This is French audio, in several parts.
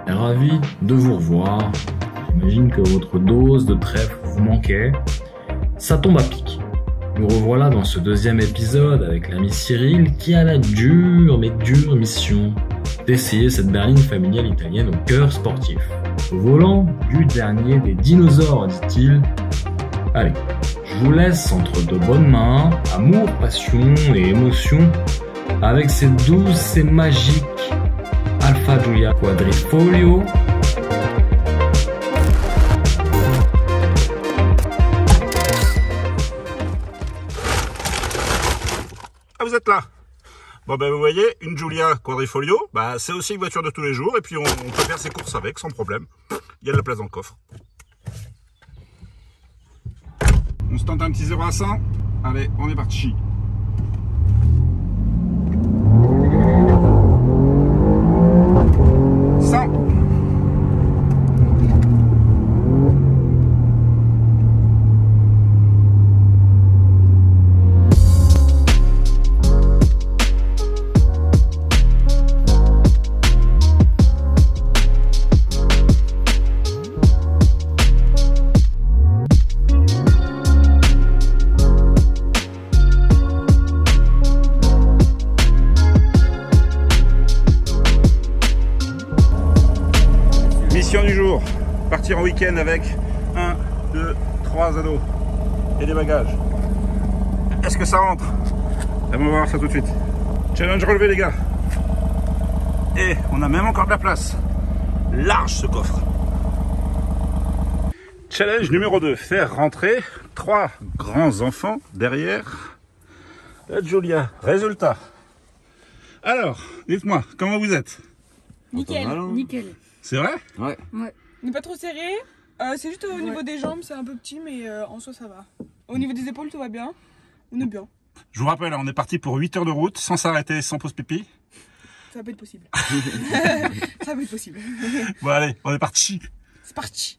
Ravi de vous revoir. J'imagine que votre dose de trèfle vous manquait. Ça tombe à pic. Nous revoilà dans ce deuxième épisode avec l'ami Cyril qui a la dure mission d'essayer cette berline familiale italienne au cœur sportif. Au volant du dernier des dinosaures, dit-il. Allez, je vous laisse entre de bonnes mains, amour, passion et émotion, avec ces douces et magiques Alfa Giulia Quadrifoglio. Ah, vous êtes là. Bon ben vous voyez, une Giulia Quadrifoglio, c'est aussi une voiture de tous les jours et puis on peut faire ses courses avec sans problème. Il y a de la place dans le coffre. On se tente un petit 0 à 100. Allez, on est parti. Mission du jour, partir en week-end avec 1, 2, 3 ados et des bagages. Est-ce que ça rentre? On va voir ça tout de suite. Challenge relevé les gars. Et on a même encore de la place. Large ce coffre. Challenge numéro 2, faire rentrer 3 grands enfants derrière la Giulia. Résultat. Alors, dites-moi, comment vous êtes? Nickel, nickel. C'est vrai? Ouais. On n'est pas trop serré. C'est juste au niveau des jambes, c'est un peu petit, mais en soi ça va. Au niveau des épaules, tout va bien. On est bien. Je vous rappelle, on est parti pour 8 heures de route, sans s'arrêter, sans pause pipi. Ça va pas être possible. Ça va pas être possible. Bon allez, on est parti. C'est parti.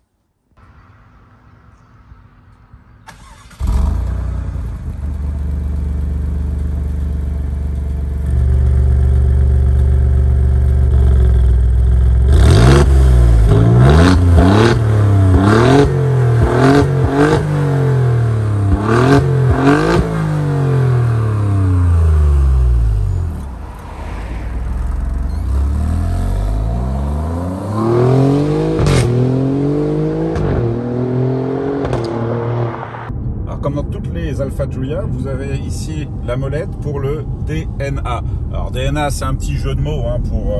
Comme dans toutes les Alfa Giulia, vous avez ici la molette pour le DNA. Alors DNA, c'est un petit jeu de mots pour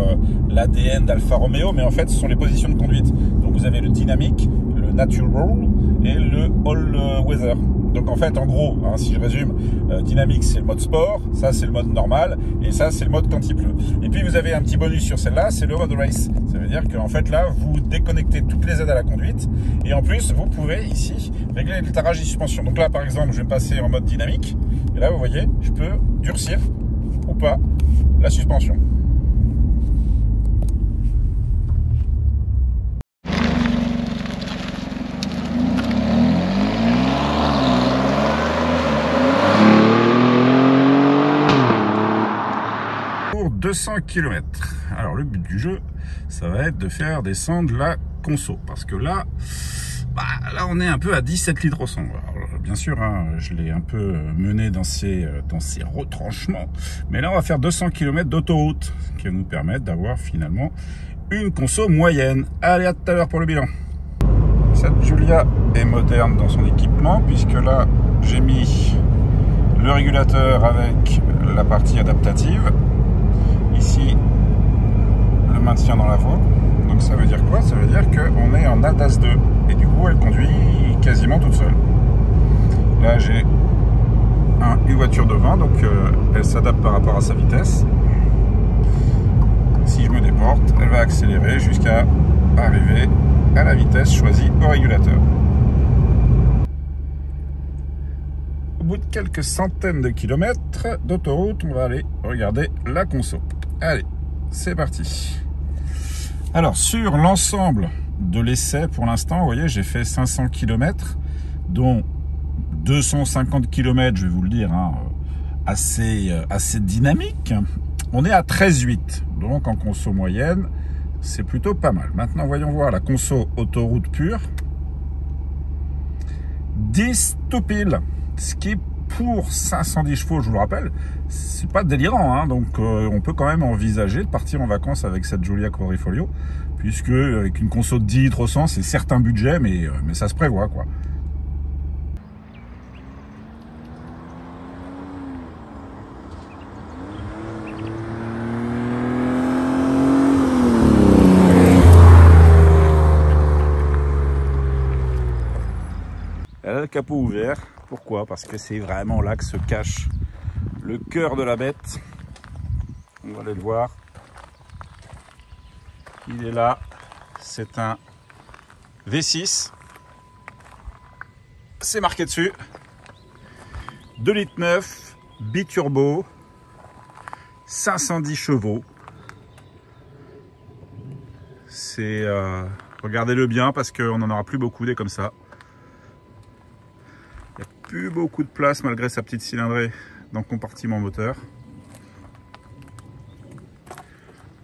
l'ADN d'Alfa Romeo, mais en fait ce sont les positions de conduite. Donc vous avez le dynamique, le natural et le all weather. Donc en fait, en gros, si je résume, dynamique c'est le mode sport, ça c'est le mode normal, et ça c'est le mode quand il pleut. Et puis vous avez un petit bonus sur celle-là, c'est le mode race. Ça veut dire qu'en fait là, vous déconnectez toutes les aides à la conduite, et en plus vous pouvez ici régler le tarage des suspensions. Donc là par exemple, je vais passer en mode dynamique, et là vous voyez, je peux durcir ou pas la suspension. Pour 200 km. Alors le but du jeu, ça va être de faire descendre la conso, parce que là, là on est un peu à 17 litres au 100. Alors, bien sûr, je l'ai un peu mené dans ces retranchements, mais là on va faire 200 km d'autoroute, qui va nous permettre d'avoir finalement une conso moyenne. Allez, à tout à l'heure pour le bilan. Cette Giulia est moderne dans son équipement, puisque là j'ai mis le régulateur avec la partie adaptative. Ici, le maintien dans la voie. Donc ça veut dire quoi? Ça veut dire qu'on est en ADAS 2. Et du coup, elle conduit quasiment toute seule. Là, j'ai une voiture devant, donc elle s'adapte par rapport à sa vitesse. Si je me déporte, elle va accélérer jusqu'à arriver à la vitesse choisie au régulateur. Au bout de quelques centaines de kilomètres d'autoroute, on va aller regarder la conso. Allez, c'est parti. Alors, sur l'ensemble de l'essai, pour l'instant, vous voyez, j'ai fait 500 km. dont 250 km, je vais vous le dire, hein, assez dynamique. On est à 13,8, donc en conso moyenne, c'est plutôt pas mal. Maintenant, voyons voir la conso autoroute pure. 10 tout pile, ce qui est pour 510 chevaux, je vous le rappelle, c'est pas délirant, hein, donc on peut quand même envisager de partir en vacances avec cette Giulia Quadrifoglio, puisque avec une conso de 10 litres au 100, c'est certes un budget, mais ça se prévoit, quoi. Elle a le capot ouvert. Pourquoi? Parce que c'est vraiment là que se cache le cœur de la bête. On va aller le voir. Il est là. C'est un V6. C'est marqué dessus. 2,9 litres, biturbo, 510 chevaux. C'est regardez-le bien parce qu'on n'en aura plus beaucoup des comme ça. Il n'y a plus beaucoup de place malgré sa petite cylindrée dans le compartiment moteur.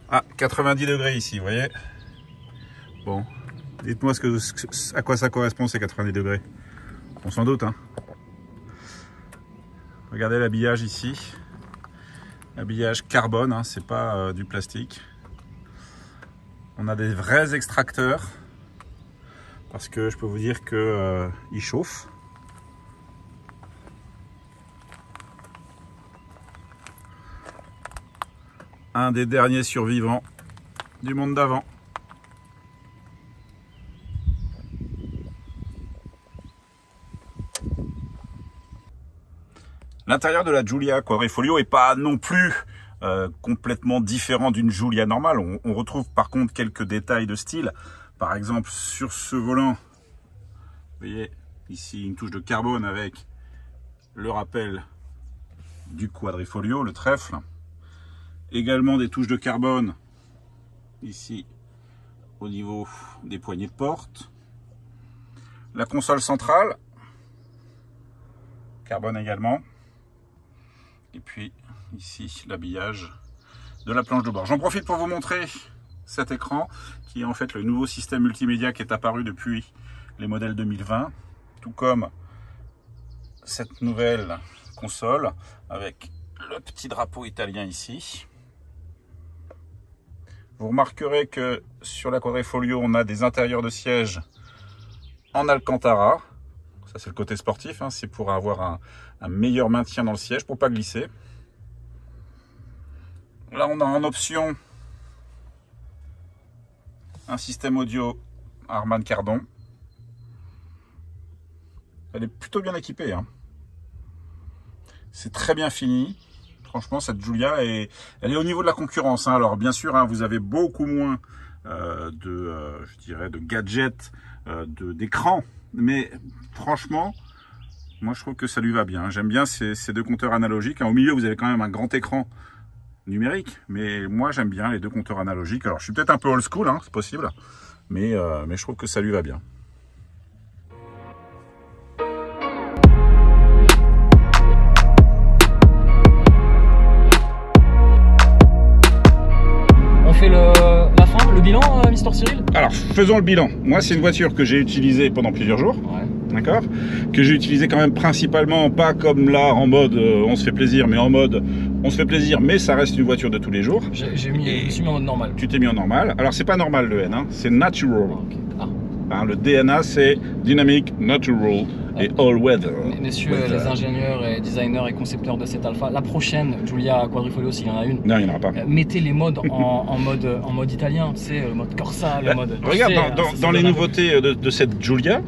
Ah, 90 degrés ici, vous voyez. Bon, dites-moi à quoi ça correspond ces 90 degrés. On s'en doute, hein. Regardez l'habillage ici. Habillage carbone, hein, c'est pas du plastique. On a des vrais extracteurs. Parce que je peux vous dire que il chauffe. Un des derniers survivants du monde d'avant. L'intérieur de la Giulia Quadrifoglio est pas non plus complètement différent d'une Giulia normale. On retrouve par contre quelques détails de style. Par exemple, sur ce volant, vous voyez ici une touche de carbone avec le rappel du Quadrifoglio, le trèfle. Également des touches de carbone ici au niveau des poignées de porte. La console centrale, carbone également. Et puis ici l'habillage de la planche de bord. J'en profite pour vous montrer cet écran qui est en fait le nouveau système multimédia qui est apparu depuis les modèles 2020. Tout comme cette nouvelle console avec le petit drapeau italien ici. Vous remarquerez que sur la Quadrifoglio, on a des intérieurs de siège en Alcantara. Ça, c'est le côté sportif, hein, c'est pour avoir un meilleur maintien dans le siège, pour pas glisser. Là, on a en option un système audio Harman Kardon. Elle est plutôt bien équipée, hein. C'est très bien fini. Franchement, cette Giulia, elle est au niveau de la concurrence, hein. Alors, bien sûr, hein, vous avez beaucoup moins je dirais, de gadgets, d'écran. Mais franchement, moi, je trouve que ça lui va bien. J'aime bien ces deux compteurs analogiques. Au milieu, vous avez quand même un grand écran numérique. Mais moi, j'aime bien les deux compteurs analogiques. Alors, je suis peut-être un peu old school, hein, c'est possible. Mais je trouve que ça lui va bien. La fin, le bilan, Mister Cyril? Alors, faisons le bilan. Moi, c'est une voiture que j'ai utilisée pendant plusieurs jours. Ouais. D'accord? Que j'ai utilisée quand même principalement, pas comme là, en mode on se fait plaisir, mais en mode on se fait plaisir, mais ça reste une voiture de tous les jours. Je me suis mis en mode normal. Tu t'es mis en normal. Alors, c'est pas normal le N, hein, c'est natural. Okay. Ah. Hein, le DNA, c'est Dynamic, Natural et All Weather. Messieurs les ingénieurs et designers et concepteurs de cette Alpha, la prochaine Giulia Quadrifoglio, s'il y en a une, non, il n'y en aura pas. Mettez les modes en mode italien, tu sais, le mode Corsa, le mode... Regarde, dans les nouveautés de cette Giulia,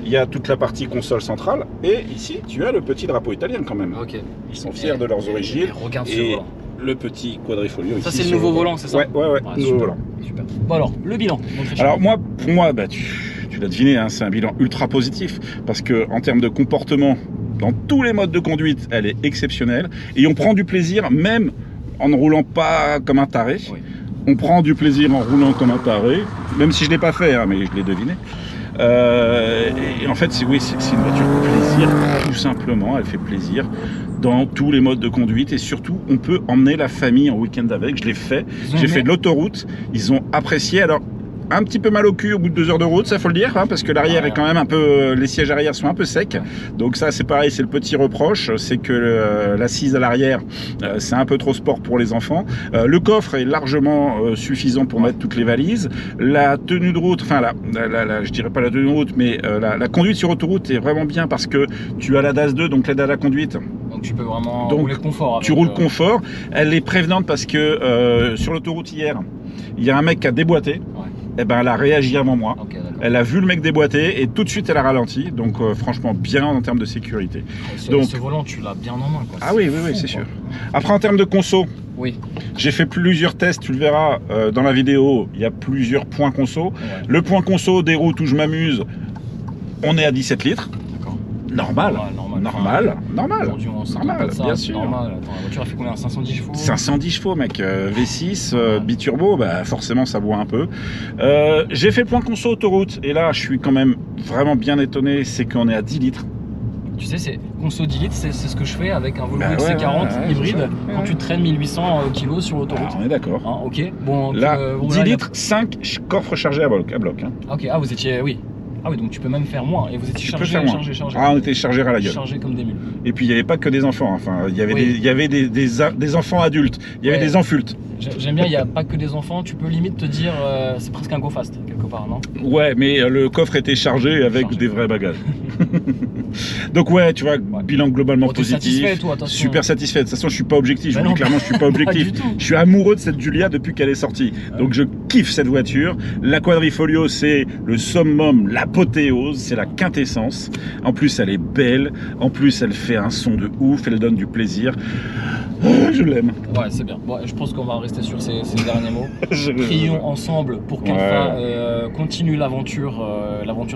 il y a toute la partie console centrale et ici, tu as le petit drapeau italien quand même. Okay. Ils sont fiers de leurs origines. Regarde ce volant. Le petit Quadrifoglio. Ça, c'est le nouveau volant, c'est ça? Ouais, nouveau volant. Super. Bon alors, le bilan. Alors pour moi, bah, tu l'as deviné, hein, c'est un bilan ultra positif parce que en termes de comportement, dans tous les modes de conduite, elle est exceptionnelle et on prend du plaisir même en ne roulant pas comme un taré. Oui. On prend du plaisir en roulant comme un taré, même si je ne l'ai pas fait, hein, mais je l'ai deviné. Et en fait, c'est une voiture plaisir, tout simplement. Elle fait plaisir dans tous les modes de conduite et surtout, on peut emmener la famille en week-end avec. Je l'ai fait. J'ai fait de l'autoroute. Ils ont apprécié. Alors, un petit peu mal au cul au bout de 2 heures de route, ça faut le dire, hein, parce que l'arrière est quand même un peu, les sièges arrière sont un peu secs. Donc ça, c'est pareil, c'est le petit reproche, c'est que l'assise à l'arrière, c'est un peu trop sport pour les enfants. Le coffre est largement suffisant pour mettre toutes les valises. La tenue de route, enfin je dirais pas la tenue de route, mais la conduite sur autoroute est vraiment bien parce que tu as la DAS 2, donc l'aide à la conduite. Donc tu peux vraiment rouler confort. Tu roules confort. Elle est prévenante parce que sur l'autoroute hier, il y a un mec qui a déboîté. Eh ben, elle a réagi avant moi. Okay, elle a vu le mec déboîter et tout de suite elle a ralenti. Donc franchement bien en termes de sécurité. Donc ce volant tu l'as bien en main, quoi. Ah oui, c'est sûr. Après en termes de conso, j'ai fait plusieurs tests, tu le verras dans la vidéo. Il y a plusieurs points conso. Le point conso des routes où je m'amuse, on est à 17 litres. Normal. Aujourd'hui, normal, ça, bien sûr. Normal. Attends, la voiture a fait combien? 510 chevaux 510 chevaux, mec. V6, biturbo, bah, forcément, ça boit un peu. J'ai fait le point conso autoroute. Et là, je suis quand même vraiment bien étonné. C'est qu'on est à 10 litres. Tu sais, c'est conso 10 litres, c'est ce que je fais avec un Volvo XC40 hybride quand tu traînes 1800 kg sur l'autoroute. On est d'accord. Hein, ok. Bon, là, 10 litres, 5 coffres chargés à bloc. Hein. Ok, vous étiez. Oui. Ah oui, donc tu peux même faire moins. Et vous étiez chargé. Ah, on était chargés à la gueule. Chargés comme des mules. Et puis il n'y avait pas que des enfants. Enfin, il y avait des enfants adultes. Il y avait des enfultes. J'aime bien, il n'y a pas que des enfants. Tu peux limite te dire, c'est presque un go fast quelque part, non? Ouais, mais le coffre était chargé avec des vrais bagages. Donc tu vois, bilan globalement positif. Satisfait, toi, super satisfait. De toute façon, je suis pas objectif. Je vous dis clairement, je suis pas objectif. Je suis amoureux de cette Giulia depuis qu'elle est sortie. Donc je kiffe cette voiture. La Quadrifoglio, c'est le summum, l'apothéose, c'est la quintessence. En plus, elle est belle. En plus, elle fait un son de ouf. Elle donne du plaisir. Je l'aime. Ouais, c'est bien. Bon, je pense qu'on va rester sur ces derniers mots. Prions ensemble pour qu'Alpha continue l'aventure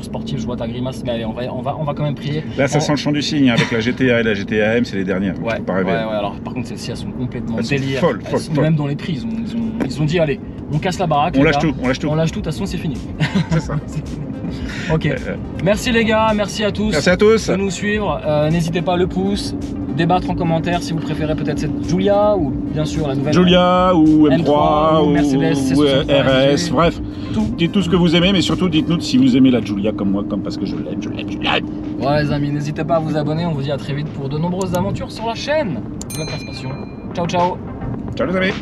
sportive. Je vois ta grimace, mais allez, on va quand même prier. Là, ça sent le chant du cygne avec la GTA et la GTA M, c'est les dernières. Ouais, pas rêver. Alors par contre, celles-ci, elles sont complètement délire. Folles. Même dans les prix, ils ont dit allez, on casse la baraque. On lâche tout. On lâche tout. De toute façon, c'est fini. C'est ça. Ok. Merci les gars, merci à tous. Merci à tous. De nous suivre. N'hésitez pas, le pouce. Débattre en commentaire si vous préférez peut-être cette Giulia ou bien sûr la nouvelle Giulia ou M3 ou Mercedes ou RS, bref, dites tout ce que vous aimez, mais surtout dites-nous si vous aimez la Giulia comme moi, comme parce que je l'aime. Ouais les amis, n'hésitez pas à vous abonner, on vous dit à très vite pour de nombreuses aventures sur la chaîne. Ciao les amis.